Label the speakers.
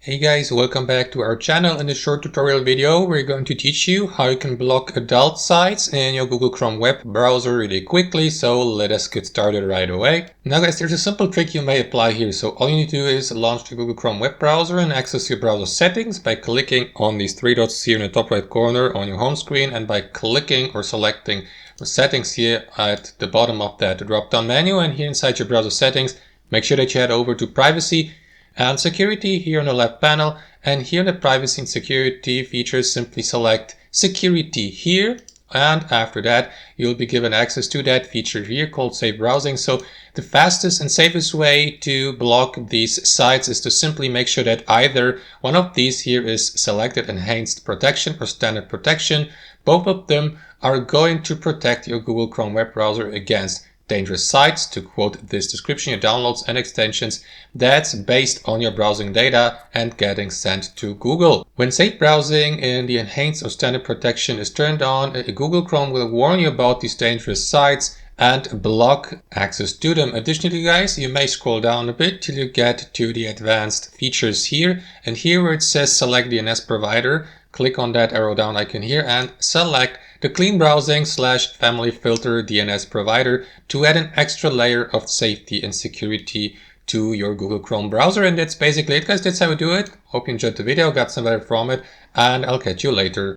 Speaker 1: Hey guys, welcome back to our channel. In this short tutorial video, we're going to teach you how you can block adult sites in your Google Chrome web browser really quickly. So let us get started right away. Now guys, there's a simple trick you may apply here. So all you need to do is launch the Google Chrome web browser and access your browser settings by clicking on these three dots here in the top right corner on your home screen, and by clicking or selecting the settings here at the bottom of that drop-down menu. And here inside your browser settings, make sure that you head over to privacy and security here on the left panel, and here in the privacy and security features, simply select security here, and after that you'll be given access to that feature here called safe browsing. So the fastest and safest way to block these sites is to simply make sure that either one of these here is selected enhanced protection or standard protection. Both of them are going to protect your Google Chrome web browser against dangerous sites, to quote this description, your downloads and extensions that's based on your browsing data and getting sent to Google. When safe browsing in the enhanced or standard protection is turned on, Google Chrome will warn you about these dangerous sites and block access to them. Additionally guys, you may scroll down a bit till you get to the advanced features here, and here where it says select DNS provider, click on that arrow down icon here and select the clean browsing / family filter DNS provider to add an extra layer of safety and security to your Google Chrome browser. And that's basically it guys, that's how we do it. Hope you enjoyed the video, got some value from it, and I'll catch you later.